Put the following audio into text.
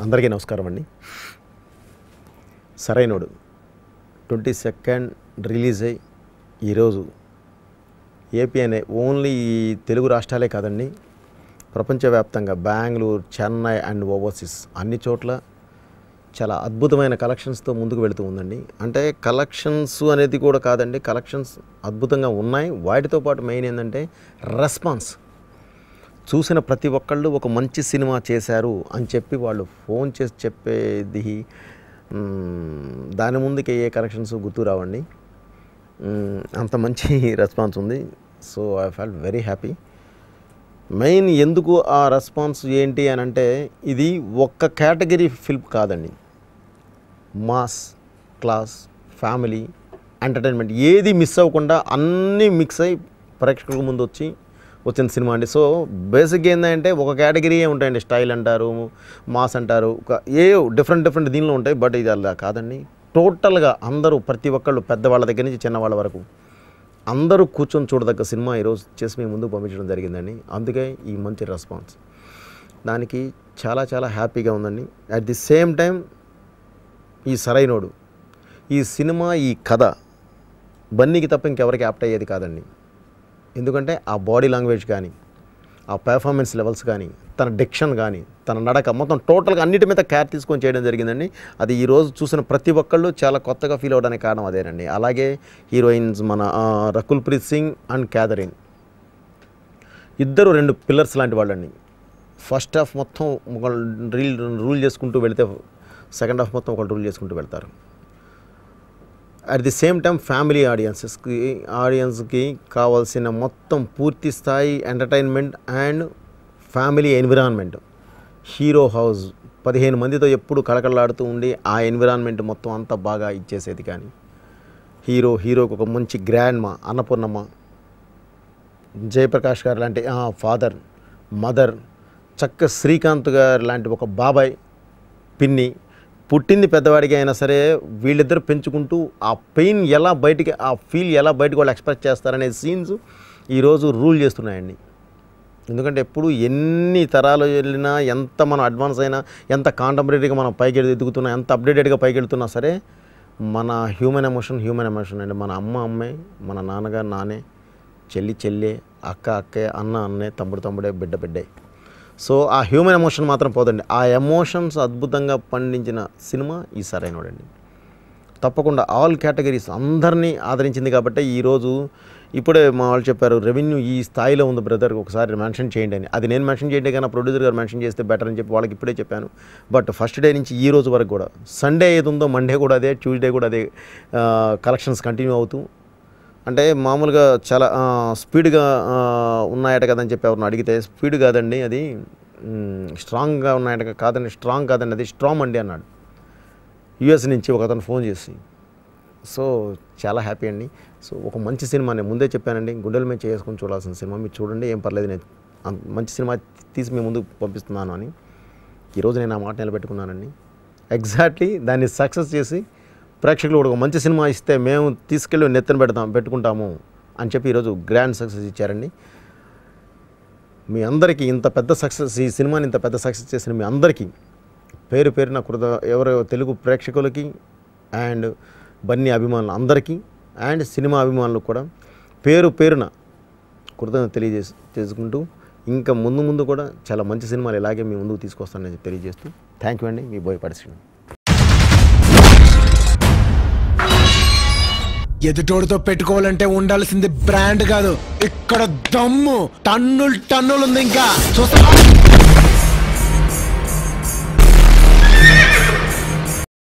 అందరికీ నమస్కారం అండి. సరైనోడు 22nd రిలీజ్ అయ్యి ఈరోజు ఏపీ అనే ఓన్లీ తెలుగు రాష్ట్రాలే కాదండి, ప్రపంచవ్యాప్తంగా బెంగళూరు, చెన్నై అండ్ ఓవర్సీస్ అన్ని చోట్ల చాలా అద్భుతమైన కలెక్షన్స్తో ముందుకు వెళుతూ ఉందండి. అంటే కలెక్షన్స్ అనేది కూడా కాదండి, కలెక్షన్స్ అద్భుతంగా ఉన్నాయి. వాటితో పాటు మెయిన్ ఏంటంటే రెస్పాన్స్. చూసిన ప్రతి ఒక్కళ్ళు ఒక మంచి సినిమా చేశారు అని చెప్పి వాళ్ళు ఫోన్ చేసి చెప్పేది దాని ముందుకి ఏ కలెక్షన్స్ గుర్తు రావండి. అంత మంచి రెస్పాన్స్ ఉంది. So I felt very happy. Main ఎందుకు ఆ రెస్పాన్స్ ఏంటి అని అంటే, ఇది ఒక్క కేటగిరీ ఫిల్మ్ కాదండి. మాస్, క్లాస్, ఫ్యామిలీ, ఎంటర్టైన్మెంట్ ఏది మిస్ అవ్వకుండా అన్నీ మిక్స్ అయ్యి ప్రేక్షకుల ముందు వచ్చిన సినిమా అండి. సో బేసిక్గా ఏంటంటే ఒక కేటగిరీ ఉంటాయండి, స్టైల్ అంటారు, మాస్ అంటారు, డిఫరెంట్ దీనిలో ఉంటాయి. బట్ ఇది అలా కాదండి. టోటల్గా అందరూ ప్రతి ఒక్కళ్ళు పెద్దవాళ్ళ దగ్గర నుంచి చిన్నవాళ్ళ వరకు అందరూ కూర్చొని చూడదగ్గ సినిమా ఈరోజు చేసి మేము ముందుకు పంపించడం జరిగిందండి. అందుకే ఈ మంచి రెస్పాన్స్, దానికి చాలా చాలా హ్యాపీగా ఉందండి. అట్ ది సేమ్ టైం ఈ సరైనోడు, ఈ సినిమా, ఈ కథ బన్నీకి తప్ప ఇంకెవరికి యాప్ట్ అయ్యేది కాదండి. ఎందుకంటే ఆ బాడీ లాంగ్వేజ్ కానీ, ఆ పెర్ఫార్మెన్స్ లెవెల్స్ కానీ, తన డిక్షన్ కానీ, తన నడక మొత్తం టోటల్గా అన్నిటి మీద కేర్ తీసుకొని చేయడం జరిగిందండి. అది ఈరోజు చూసిన ప్రతి ఒక్కళ్ళు చాలా కొత్తగా ఫీల్ అవ్వడానికి కారణం అదేనండి. అలాగే హీరోయిన్స్ మన రకుల్ ప్రీత్ సింగ్ అండ్ క్యాథరిన్ ఇద్దరు 2 పిల్లర్స్ లాంటి వాళ్ళండి. ఫస్ట్ హాఫ్ మొత్తం ఒక రూల్ చేసుకుంటూ వెళితే సెకండ్ హాఫ్ మొత్తం ఒకళ్ళు రూల్ చేసుకుంటూ వెళ్తారు. At the same time family ఆడియన్స్కి కావాల్సిన మొత్తం పూర్తి స్థాయి entertainment and family environment. Hero house 15 మందితో ఎప్పుడు కళకళలాడుతూ ఉండి ఆ ఎన్విరాన్మెంట్ మొత్తం అంతా బాగా ఇచ్చేసేది. కానీ హీరోకి ఒక మంచి గ్రాండ్ మా, అన్నపూర్ణమ్మ, జయప్రకాష్ గారు లాంటి ఫాదర్, మదర్, చక్క శ్రీకాంత్ గారు లాంటి ఒక బాబాయ్, పిన్ని, పుట్టింది పెద్దవాడికి అయినా సరే వీళ్ళిద్దరు పెంచుకుంటూ ఆ పెయిన్ ఎలా బయటికి, ఆ ఫీల్ ఎలా బయటకు వాళ్ళు ఎక్స్ప్రెస్ చేస్తారనే సీన్స్ ఈరోజు రూల్ చేస్తున్నాయండి. ఎందుకంటే ఎప్పుడు ఎన్ని తరాలు వెళ్ళినా, ఎంత మనం అడ్వాన్స్ అయినా, ఎంత కాంటెంపరీగా మనం పైకి ఎదుగుతున్నా, ఎంత అప్డేటెడ్గా పైకి వెళ్తున్నా సరే మన హ్యూమన్ ఎమోషన్ అండి. మన అమ్మే, మన నాన్నగారు నానే, చెల్లె, అక్కే, అన్నే, తమ్ముడే, బిడ్డే. సో ఆ హ్యూమన్ ఎమోషన్ మాత్రం పోదండి. ఆ ఎమోషన్స్ అద్భుతంగా పండించిన సినిమా ఈ సరైనోడండి. తప్పకుండా ఆల్ కేటగిరీస్ అందరినీ ఆదరించింది. కాబట్టి ఈరోజు ఇప్పుడే మా వాళ్ళు చెప్పారు, రెవెన్యూ ఈ స్థాయిలో ఉంది బ్రదర్, ఒకసారి మెన్షన్ చేయండి అని. అది నేను మెన్షన్ చేయండి కానీ ప్రొడ్యూసర్ గారు మెన్షన్ చేస్తే బెటర్ అని చెప్పి వాళ్ళకి ఇప్పుడే చెప్పాను. బట్ ఫస్ట్ డే నుంచి ఈ రోజు వరకు కూడా, సండే ఏది ఉందో మండే కూడా అదే, ట్యూస్డే కూడా అదే కలెక్షన్స్ కంటిన్యూ అవుతూ, అంటే మామూలుగా చాలా స్పీడ్గా ఉన్నాయట కదని చెప్పి ఎవరిని అడిగితే, స్పీడ్ కాదండి అది స్ట్రాంగ్గా ఉన్నాయట కాదండి, స్ట్రాంగ్ కాదండి అది స్ట్రాంగ్ అండి అన్నాడు యూఎస్ నుంచి ఒక అతను ఫోన్ చేసి. సో చాలా హ్యాపీ అండి. సో ఒక మంచి సినిమా, నేను ముందే చెప్పానండి, గుండెల మీద చేసుకొని చూడాల్సిన సినిమా. మీరు చూడండి, ఏం పర్లేదు, నేను మంచి సినిమా తీసి మీ ముందుకు పంపిస్తున్నాను అని ఈరోజు నేను ఆ మాట నిలబెట్టుకున్నానండి. ఎగ్జాక్ట్లీ దాన్ని సక్సెస్ చేసి ప్రేక్షకులు కూడా ఒక మంచి సినిమా ఇస్తే మేము తీసుకెళ్ళి నెత్తన పెట్టుకుంటాము అని చెప్పి ఈరోజు గ్రాండ్ సక్సెస్ ఇచ్చారండి. మీ అందరికీ ఇంత పెద్ద సక్సెస్, ఈ సినిమాని ఇంత పెద్ద సక్సెస్ చేసిన మీ అందరికీ పేరున ఎవరు తెలుగు ప్రేక్షకులకి అండ్ బన్నీ అభిమానులు అందరికీ అండ్ సినిమా అభిమానులకు కూడా పేరున కృతజ్ఞత తెలియజేసుకుంటూ, ఇంకా ముందు కూడా చాలా మంచి సినిమాలు ఇలాగే మీ ముందుకు తీసుకొస్తానని తెలియజేస్తూ, థ్యాంక్ యూ అండి. మీ బోయపాటి శ్రీను. ఎదుటోడితో పెట్టుకోవాలంటే ఉండాల్సింది బ్రాండ్ కాదు, ఇక్కడ దమ్ము టన్నులు ఉంది. ఇంకా చూస్తా.